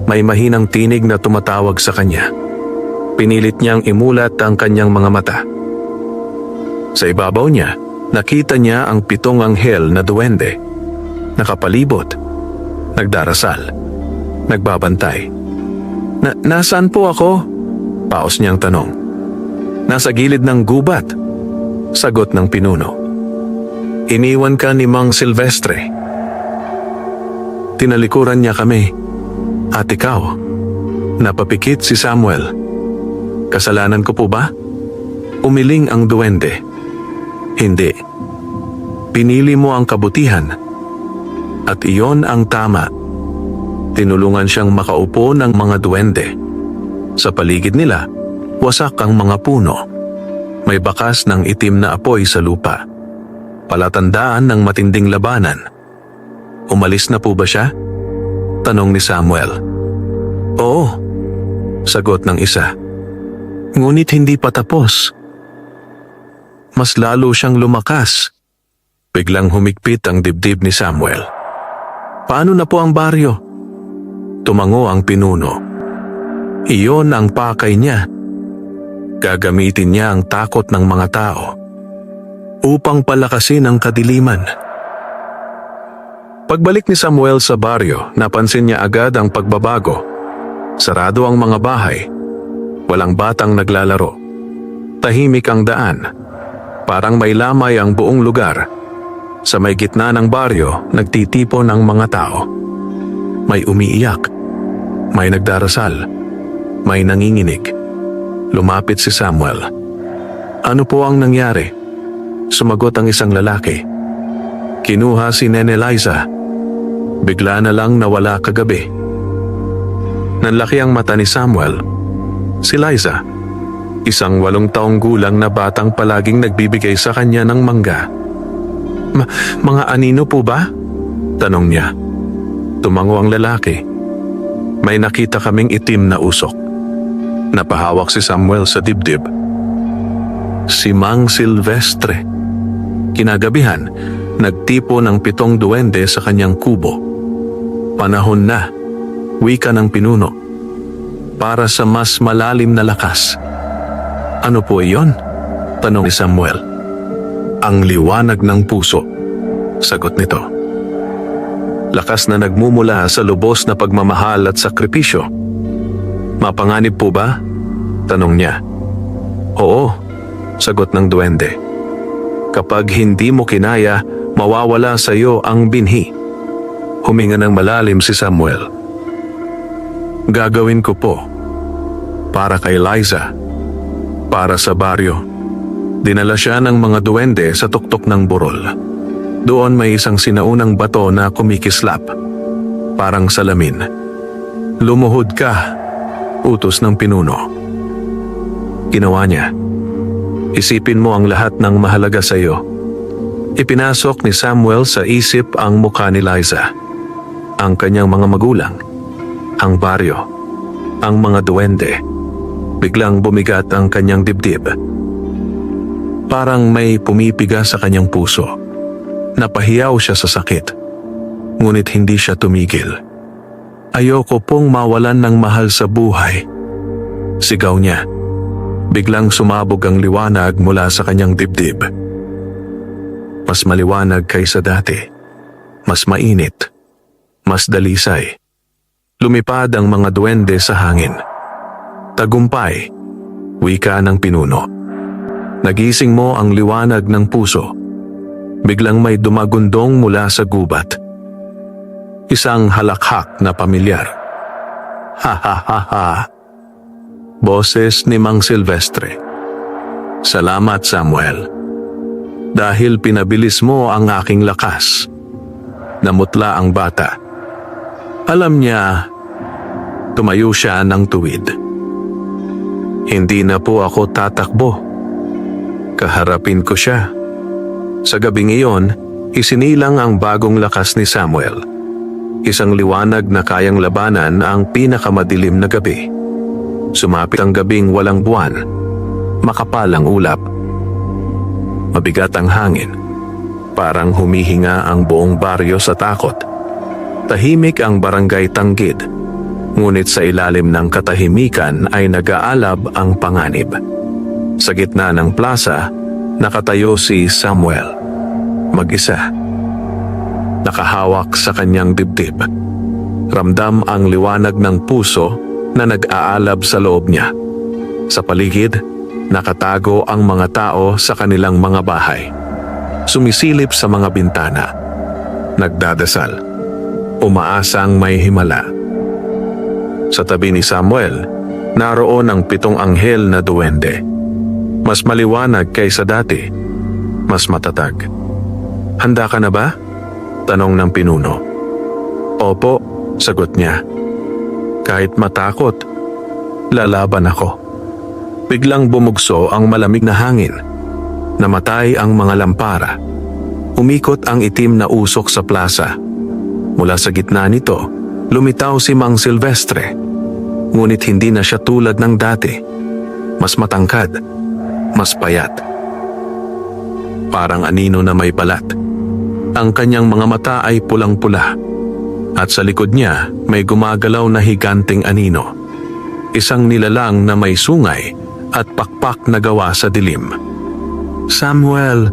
May mahinang tinig na tumatawag sa kanya. Pinilit niyang imulat ang kanyang mga mata. Sa ibabaw niya, nakita niya ang 7 anghel na duwende. Nakapalibot, nagdarasal, nagbabantay. Nasaan po ako?" paos niyang tanong. "Nasa gilid ng gubat," sagot ng pinuno. "Iniwan ka ni Mang Silvestre. Tinalikuran niya kami. At ikaw?" Napapikit si Samuel. "Kasalanan ko po ba?" Umiling ang duwende. "Hindi. Pinili mo ang kabutihan. At iyon ang tama." Tinulungan siyang makaupo ng mga duwende. Sa paligid nila, wasak ang mga puno. May bakas ng itim na apoy sa lupa. Palatandaan ng matinding labanan. "Umalis na po ba siya?" tanong ni Samuel. "Oo," sagot ng isa. "Ngunit hindi pa tapos." Mas lalo siyang lumakas. Biglang humigpit ang dibdib ni Samuel. "Paano na po ang baryo?" Tumango ang pinuno. Iyon ang pakay niya. Gagamitin niya ang takot ng mga tao upang palakasin ang kadiliman. Pagbalik ni Samuel sa baryo, napansin niya agad ang pagbabago. Sarado ang mga bahay. Walang batang naglalaro. Tahimik ang daan. Parang may lamay ang buong lugar. Sa may gitna ng baryo, nagtitipon ang mga tao. May umiiyak. May nagdarasal. May nanginginig. Lumapit si Samuel. "Ano po ang nangyari?" Sumagot ang isang lalaki. "Kinuha si Nene Liza. Bigla na lang nawala kagabi." Nanlaki ang mata ni Samuel. Si Liza, isang 8 taong gulang na batang palaging nagbibigay sa kanya ng mangga. Mga anino po ba?" tanong niya. Tumango ang lalaki. "May nakita kaming itim na usok." Napahawak si Samuel sa dibdib. Si Mang Silvestre. Kinagabihan, nagtipo ng 7 duwende sa kanyang kubo. "Panahon na," wika ng pinuno, "para sa mas malalim na lakas." "Ano po iyon?" tanong ni Samuel. "Ang liwanag ng puso," sagot nito. Lakas na nagmumula sa lubos na pagmamahal at sakripisyo. "Mapanganib po ba?" tanong niya. "Oo," sagot ng duwende. "Kapag hindi mo kinaya, mawawala sa iyo ang binhi." Huminga ng malalim si Samuel. "Gagawin ko po. Para kay Liza. Para sa baryo." Dinala siya ng mga duwende sa tuktok ng burol. Doon may isang sinaunang bato na kumikislap. Parang salamin. "Lumuhod ka," utos ng pinuno. Ginawa niya. "Isipin mo ang lahat ng mahalaga sa iyo." Ipinasok ni Samuel sa isip ang mukha ni Liza, ang kanyang mga magulang, ang baryo, ang mga duwende. Biglang bumigat ang kanyang dibdib. Parang may pumipiga sa kanyang puso. Napahiyaw siya sa sakit, ngunit hindi siya tumigil. Ayoko pong mawalan ng mahal sa buhay. Sigaw niya. Biglang sumabog ang liwanag mula sa kanyang dibdib. Mas maliwanag kaysa dati. Mas mainit. Mas dalisay. Lumipad ang mga duwende sa hangin. Tagumpay. Wika ng pinuno. Nagising mo ang liwanag ng puso. Biglang may dumagundong mula sa gubat. Isang halakhak na pamilyar. Ha ha ha ha. Boses ni Mang Silvestre. Salamat, Samuel. Dahil pinabilis mo ang aking lakas. Namutla ang bata. Alam niya, tumayo siya ng tuwid. Hindi na po ako tatakbo. Kaharapin ko siya. Sa gabing iyon, isinilang ang bagong lakas ni Samuel. Isang liwanag na kayang labanan ang pinakamadilim na gabi. Sumapit ang gabing walang buwan. Makapal ang ulap. Mabigat ang hangin. Parang humihinga ang buong baryo sa takot. Tahimik ang barangay Tanggid. Ngunit sa ilalim ng katahimikan ay nag-aalab ang panganib. Sa gitna ng plaza, nakatayo si Samuel. Mag-isa. Nakahawak sa kanyang dibdib. Ramdam ang liwanag ng puso na nag-aalab sa loob niya. Sa paligid, nakatago ang mga tao sa kanilang mga bahay. Sumisilip sa mga bintana. Nagdadasal. Umaasang may himala. Sa tabi ni Samuel, naroon ang 7 anghel na duwende. Mas maliwanag kaysa dati. Mas matatag. Handa ka na ba? Tanong ng pinuno. Opo, sagot niya. Kahit matakot, lalaban ako. Biglang bumugso ang malamig na hangin. Namatay ang mga lampara. Umikot ang itim na usok sa plaza. Mula sa gitna nito, lumitaw si Mang Silvestre. Ngunit hindi na siya tulad ng dati. Mas matangkad, mas payat. Parang anino na may balat. Ang kanyang mga mata ay pulang-pula. At sa likod niya may gumagalaw na higanting anino. Isang nilalang na may sungay at pakpak na gawa sa dilim. Samuel,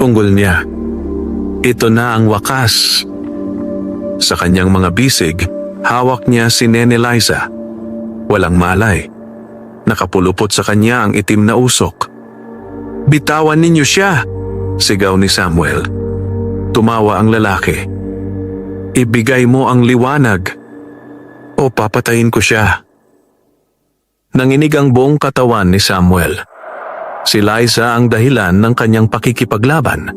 unggol niya. Ito na ang wakas. Sa kanyang mga bisig, hawak niya si Nene Liza. Walang malay. Nakapulupot sa kanya ang itim na usok. Bitawan ninyo siya, sigaw ni Samuel. Tumawa ang lalaki. Ibigay mo ang liwanag o papatayin ko siya. Nanginig ang buong katawan ni Samuel. Si Liza ang dahilan ng kanyang pakikipaglaban.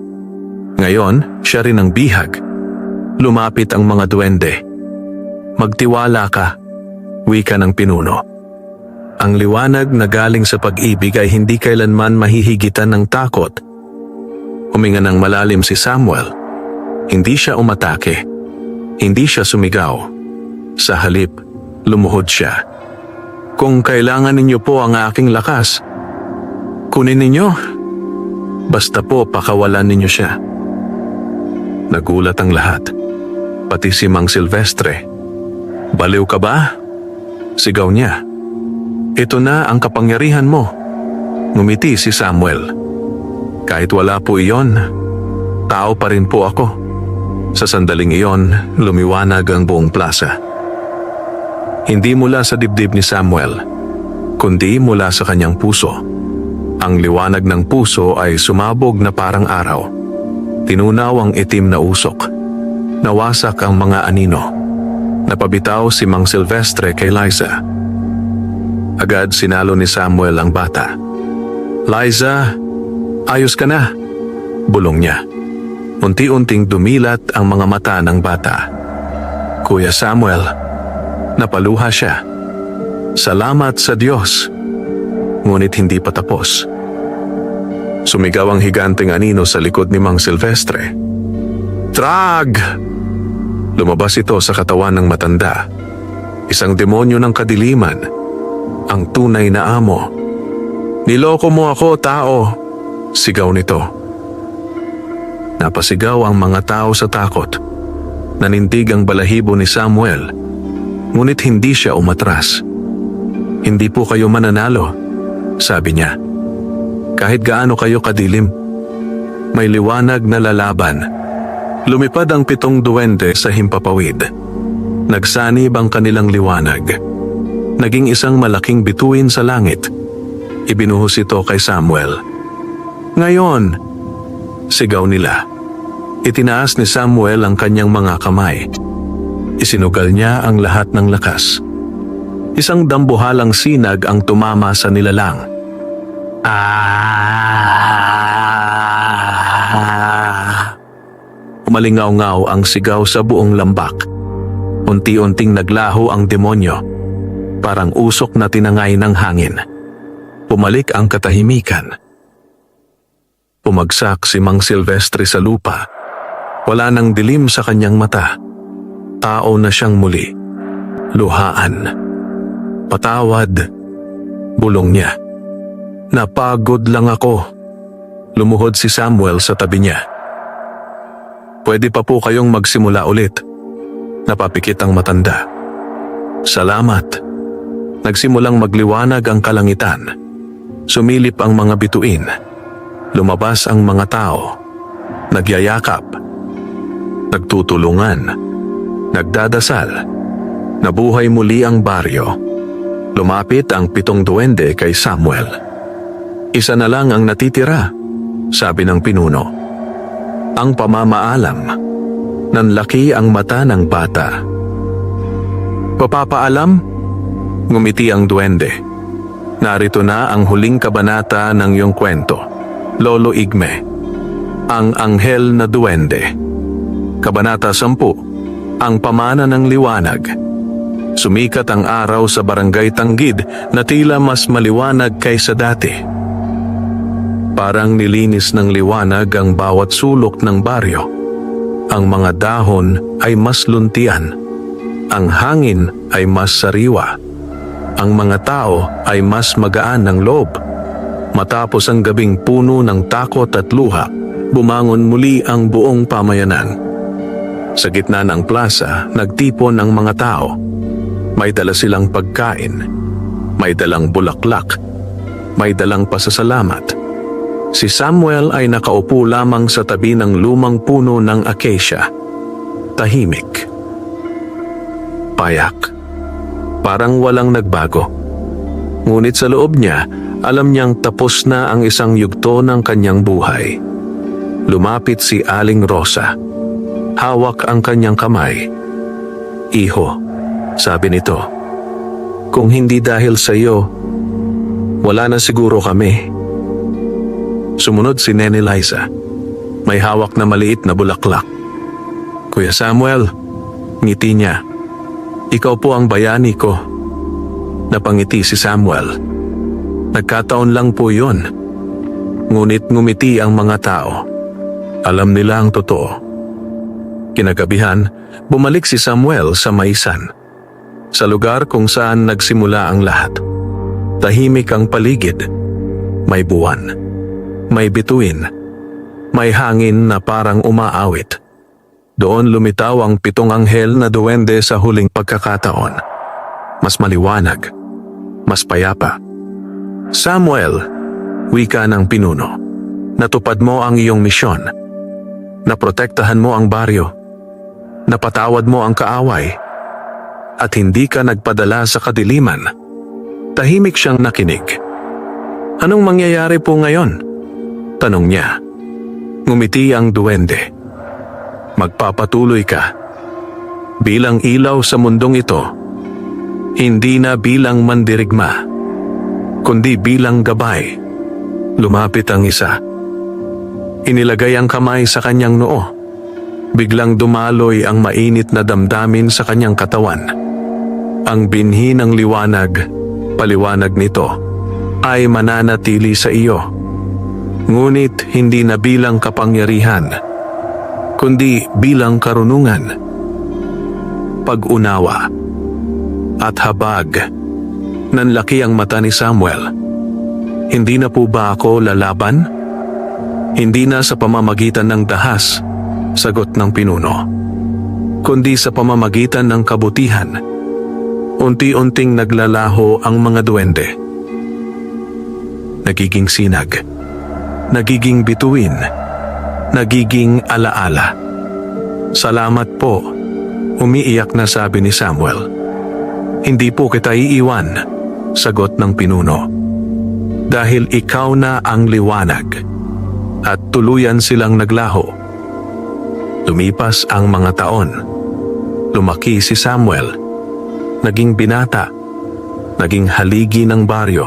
Ngayon, siya rin ang bihag. Lumapit ang mga duwende. Magtiwala ka, wika ng pinuno. Ang liwanag na galing sa pag-ibig ay hindi kailanman mahihigitan ng takot. Huminga ng malalim si Samuel. Hindi siya umatake. Hindi siya sumigaw. Sa halip, lumuhod siya. Kung kailangan ninyo po ang aking lakas, kunin ninyo. Basta po pakawalan ninyo siya. Nagulat ang lahat. Pati si Mang Silvestre. Baliw ka ba? Sigaw niya. Ito na ang kapangyarihan mo. Ngumiti si Samuel. Kahit wala po iyon, tao pa rin po ako. Sa sandaling iyon, lumiwanag ang buong plaza. Hindi mula sa dibdib ni Samuel, kundi mula sa kanyang puso. Ang liwanag ng puso ay sumabog na parang araw. Tinunaw ang itim na usok. Nawasak ang mga anino. Napabitaw si Mang Silvestre kay Liza. Agad sinalo ni Samuel ang bata. Liza, ayos ka na, bulong niya. Unti-unting dumilat ang mga mata ng bata. Kuya Samuel, napaluha siya. Salamat sa Diyos. Ngunit hindi pa tapos. Sumigaw ang higanting anino sa likod ni Mang Silvestre. Trag! Lumabas ito sa katawan ng matanda. Isang demonyo ng kadiliman. Ang tunay na amo. Niloko mo ako, tao! Sigaw nito. Napasigaw ang mga tao sa takot. Nanindig ang balahibo ni Samuel Ngunit hindi siya umatras. "Hindi po kayo mananalo," sabi niya. "Kahit gaano kayo kadilim, may liwanag na lalaban." Lumipad ang 7 duwende sa himpapawid. Nagsanib ang kanilang liwanag. Naging isang malaking bituin sa langit. Ibinuhos ito kay Samuel. "Ngayon!" sigaw nila. Itinaas ni Samuel ang kanyang mga kamay. Isinugal niya ang lahat ng lakas. Isang dambuhalang sinag ang tumama sa nilalang. Umalingaw-ngaw ang sigaw sa buong lambak. Unti-unting naglaho ang demonyo, parang usok na tinangay ng hangin. Pumalik ang katahimikan. Pumagsak si Mang Silvestre sa lupa. Wala nang dilim sa kanyang mata. Tao na siyang muli. Luhaan. "Patawad," bulong niya. "Napagod lang ako." Lumuhod si Samuel sa tabi niya. "Pwede pa po kayong magsimula ulit." Napapikit ang matanda. "Salamat." Nagsimulang magliwanag ang kalangitan. Sumilip ang mga bituin. Lumabas ang mga tao. Nagyayakap. Nagtutulungan. Nagdadasal. Nabuhay muli ang baryo. Lumapit ang 7 duwende kay Samuel. "Isa na lang ang natitira," sabi ng pinuno. Ang pamamaalam. Nanlaki ang mata ng bata. "Papapaalam?" Ngumiti ang duwende. "Narito na ang huling kabanata ng iyong kwento, Lolo Igme. Ang Anghel na Duwende." Kabanata 10, Ang Pamana ng Liwanag. Sumikat ang araw sa barangay Tanggid na tila mas maliwanag kaysa dati. Parang nilinis ng liwanag ang bawat sulok ng baryo. Ang mga dahon ay mas luntian. Ang hangin ay mas sariwa. Ang mga tao ay mas magaan ng loob. Matapos ang gabing puno ng takot at luha, bumangon muli ang buong pamayanan. Sa gitna ng plaza, nagtipon ang mga tao. May dala silang pagkain. May dalang bulaklak. May dalang pasasalamat. Si Samuel ay nakaupo lamang sa tabi ng lumang puno ng acacia. Tahimik. Payak. Parang walang nagbago. Ngunit sa loob niya, alam niyang tapos na ang isang yugto ng kanyang buhay. Lumapit si Aling Rosa. Hawak ang kanyang kamay. "Iho," sabi nito, "kung hindi dahil sa iyo, wala na siguro kami." Sumunod si Nene Liza. May hawak na maliit na bulaklak. "Kuya Samuel," ngiti niya, "ikaw po ang bayani ko." Napangiti si Samuel. Nagkataon lang po yun. Ngunit ngumiti ang mga tao. Alam nila ang totoo. Kinagabihan, bumalik si Samuel sa Maisan. Sa lugar kung saan nagsimula ang lahat. Tahimik ang paligid. May buwan. May bituin. May hangin na parang umaawit. Doon lumitaw ang 7 anghel na duwende sa huling pagkakataon. Mas maliwanag. Mas payapa. "Samuel," wika ng pinuno, "natupad mo ang iyong misyon. Naprotektahan mo ang baryo. Napatawad mo ang kaaway. At hindi ka nagpadala sa kadiliman." Tahimik siyang nakinig. "Anong mangyayari po ngayon?" tanong niya. Ngumiti ang duwende. "Magpapatuloy ka. Bilang ilaw sa mundong ito. Hindi na bilang mandirigma, kundi bilang gabay." Lumapit ang isa. Inilagay ang kamay sa kanyang noo. Biglang dumaloy ang mainit na damdamin sa kanyang katawan. Ang binhi ng liwanag, paliwanag nito, ay mananatili sa iyo. Ngunit hindi na bilang kapangyarihan, kundi bilang karunungan, pag-unawa, at habag. Nanlaki ang mata ni Samuel. "Hindi na po ba ako lalaban?" "Hindi na sa pamamagitan ng dahas," sagot ng pinuno, "kundi sa pamamagitan ng kabutihan. unti-unting naglalaho ang mga duwende. Nagiging sinag, nagiging bituin, nagiging alaala. "Salamat po," umiiyak na sabi ni Samuel. "Hindi po kita iiwan," sagot ng pinuno. "Dahil ikaw na ang liwanag." At tuluyan silang naglaho. Lumipas ang mga taon. Lumaki si Samuel. Naging binata. Naging haligi ng baryo.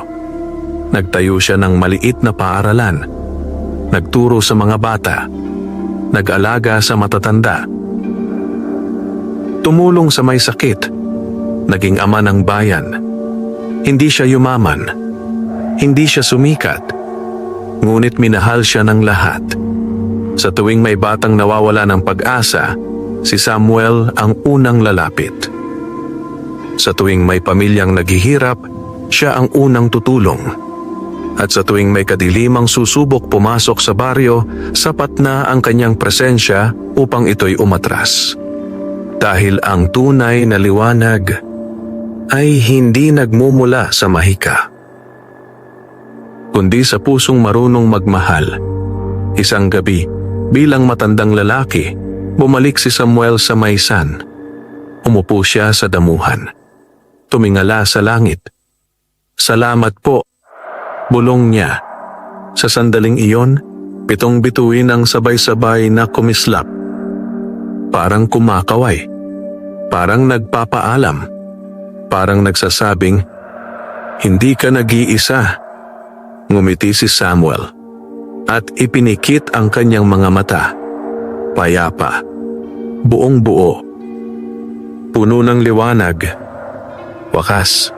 Nagtayo siya ng maliit na paaralan. Nagturo sa mga bata. Nag-alaga sa matatanda. Tumulong sa may sakit. Naging ama ng bayan. Hindi siya yumaman. Hindi siya sumikat. Ngunit minahal siya ng lahat. Sa tuwing may batang nawawala ng pag-asa, si Samuel ang unang lalapit. Sa tuwing may pamilyang naghihirap, siya ang unang tutulong. At sa tuwing may kadilimang susubok pumasok sa baryo, sapat na ang kanyang presensya upang ito'y umatras. Dahil ang tunay na liwanag ay hindi nagmumula sa mahika, kundi sa pusong marunong magmahal. Isang gabi, bilang matandang lalaki, bumalik si Samuel sa maysan. Umupo siya sa damuhan. Tumingala sa langit. "Salamat po," bulong niya. Sa sandaling iyon, 7 bituin ang sabay-sabay na kumislap. Parang kumakaway. Parang nagpapaalam. Parang nagsasabing, "Hindi ka nag-iisa." Ngumiti si Samuel at ipinikit ang kanyang mga mata. Payapa. Buong buo. Puno ng liwanag. Wakas.